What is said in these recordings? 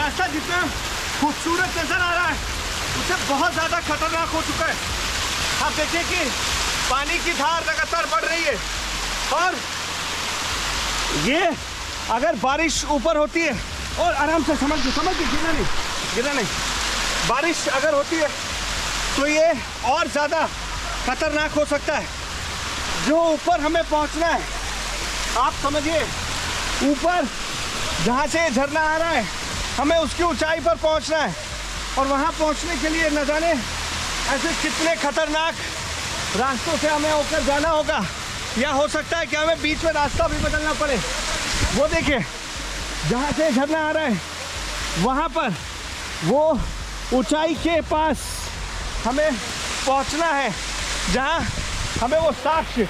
रास्ता जितना खूबसूरत नजर आ रहा है उससे बहुत ज्यादा खतरनाक हो चुका है। आप देखिए कि पानी की धार लगातार बढ़ रही है और ये अगर बारिश ऊपर होती है और आराम से समझ के गिरना नहीं, बारिश अगर होती है तो ये और ज़्यादा खतरनाक हो सकता है। जो ऊपर हमें पहुंचना है, आप समझिए ऊपर जहाँ से झरना आ रहा है हमें उसकी ऊंचाई पर पहुंचना है और वहाँ पहुंचने के लिए न जाने ऐसे कितने खतरनाक रास्तों से हमें होकर जाना होगा, या हो सकता है कि हमें बीच में रास्ता भी बदलना पड़े। वो देखिए जहाँ से झरना आ रहा है वहाँ पर वो ऊंचाई के पास हमें पहुँचना है जहाँ हमें वो साक्ष्य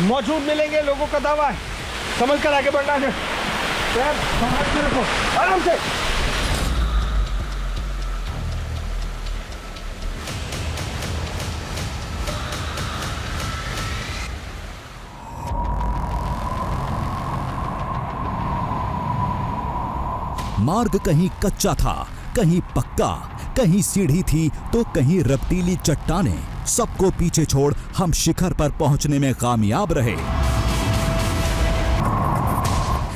मौजूद मिलेंगे। लोगों का दावा है। समझ कर आगे बढ़ना है। पैर संभाल के रखो आराम से। मार्ग कहीं कच्चा था, कहीं पक्का, कहीं सीढ़ी थी तो कहीं रपटीली चट्टानें। सबको पीछे छोड़ हम शिखर पर पहुंचने में कामयाब रहे,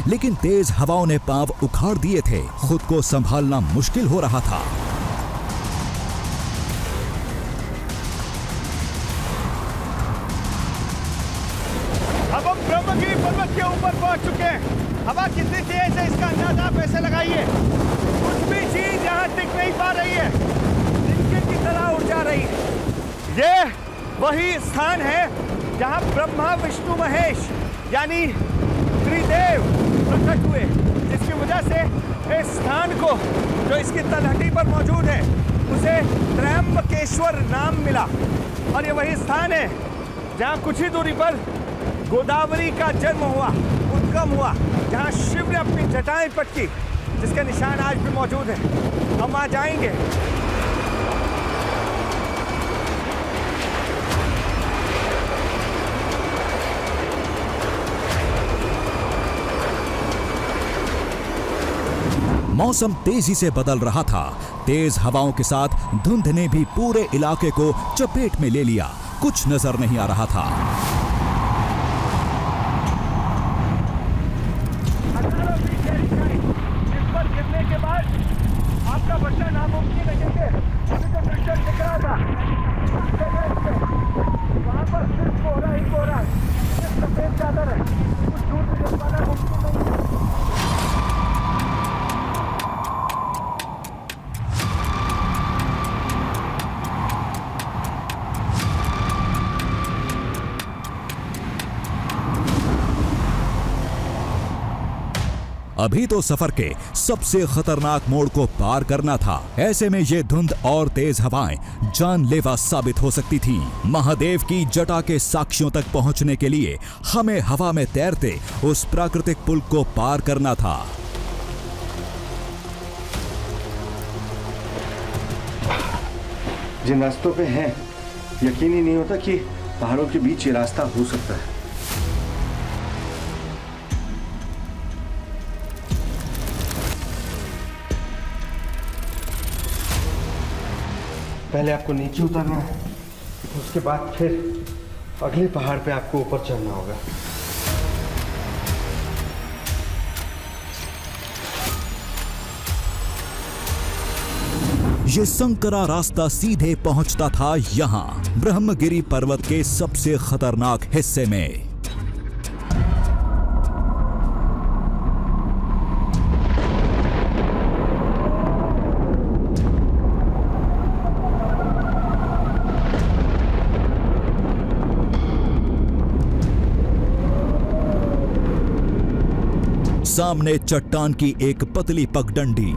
लेकिन तेज हवाओं ने पांव उखाड़ दिए थे। खुद को संभालना मुश्किल हो रहा था। अब हम ब्रह्मगिरी पर्वत के ऊपर पहुंच चुके हैं। हवा कितनी तेज है इसका अंदाजा आप ऐसे लगाइए। कुछ भी चीज यहाँ टिक नहीं पा रही है, जिनके की तरह उड़ जा रही है। ये वही स्थान है जहाँ ब्रह्मा विष्णु महेश यानी त्रिदेव प्रकट हुए, जिसकी वजह से इस स्थान को जो इसकी तलहटी पर मौजूद है उसे त्रयंबकेश्वर नाम मिला। और ये वही स्थान है जहाँ कुछ ही दूरी पर गोदावरी का जन्म हुआ, उद्गम हुआ, जहाँ शिव ने अपनी जटाएं पटकी, जिसके निशान आज भी मौजूद हैं। हम वहाँ जाएंगे। मौसम तेजी से बदल रहा था। तेज हवाओं के साथ धुंध ने भी पूरे इलाके को चपेट में ले लिया। कुछ नजर नहीं आ रहा था। इस पर गिरने के बाद आपका बचना नामुमकिन है। अभी तो दृश्य दिख रहा था वहाँ पर सिर्फ कोहरा ही कोहरा, सिर्फ सफेद चादर है। कुछ दूर से देख पाना मुमकिन नहीं है। अभी तो सफर के सबसे खतरनाक मोड़ को पार करना था। ऐसे में ये धुंध और तेज हवाएं जानलेवा साबित हो सकती थीं। महादेव की जटा के साक्ष्यों तक पहुंचने के लिए हमें हवा में तैरते उस प्राकृतिक पुल को पार करना था। जिन रास्तों पे हैं, यकीन ही नहीं होता कि पहाड़ों के बीच ये रास्ता हो सकता है। पहले आपको नीचे उतरना है, उसके बाद फिर अगले पहाड़ पे आपको ऊपर चढ़ना होगा। ये संकरा रास्ता सीधे पहुंचता था यहाँ ब्रह्मगिरी पर्वत के सबसे खतरनाक हिस्से में। सामने चट्टान की एक पतली पगडंडी,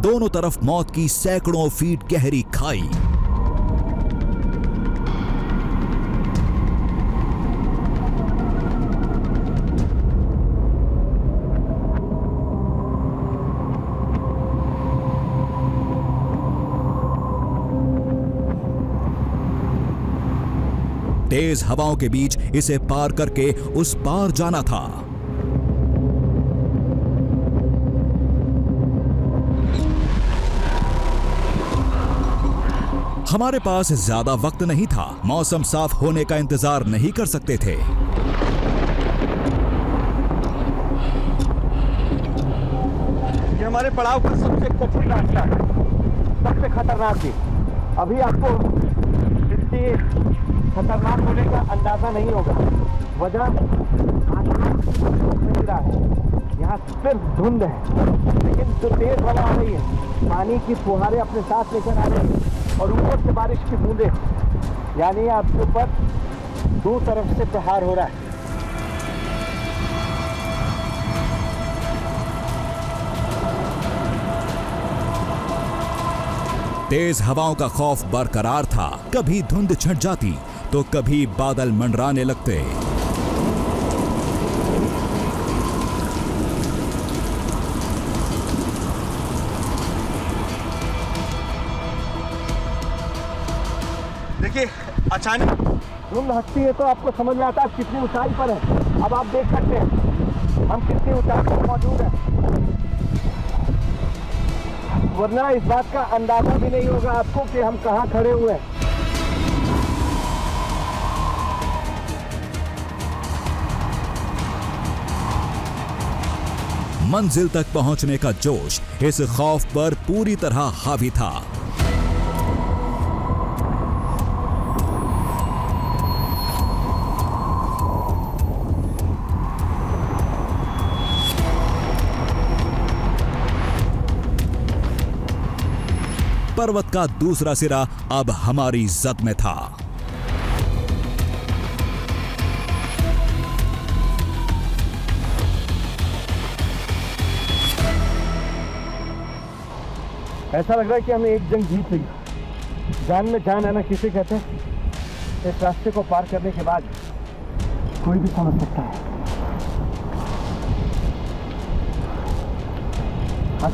दोनों तरफ मौत की सैकड़ों फीट गहरी खाई। तेज हवाओं के बीच इसे पार करके उस पार जाना था। हमारे पास ज्यादा वक्त नहीं था, मौसम साफ होने का इंतजार नहीं कर सकते थे। ये हमारे पड़ाव का सबसे कठिन रास्ता है, सबसे खतरनाक भी। अभी आपको इसकी खतरनाक होने का अंदाजा नहीं होगा। वजह आसमान है, यहाँ सिर्फ धुंध है, लेकिन जो तेज हवा आ रही है, पानी की फुहारें अपने साथ लेकर आ रही है और ऊपर से बारिश की बूंदें, यानी आपके ऊपर दो तरफ से प्रहार हो रहा है। तेज हवाओं का खौफ बरकरार था। कभी धुंध छंट जाती तो कभी बादल मंडराने लगते। देखिए, अचानक धुंध हटती है तो आपको समझ में आता है कितनी ऊंचाई पर है। अब आप देख सकते हैं हम कितनी ऊंचाई पर मौजूद हैं, वरना इस बात का अंदाजा भी नहीं होगा आपको कि हम कहाँ खड़े हुए हैं। मंजिल तक पहुंचने का जोश इस खौफ पर पूरी तरह हावी था। पर्वत का दूसरा सिरा अब हमारी जद में था। ऐसा लग रहा है कि हमने एक जंग जीत ली। जान में जान है ना किसे कहते हैं। इस रास्ते को पार करने के बाद कोई भी समझ सकता है। हाँ,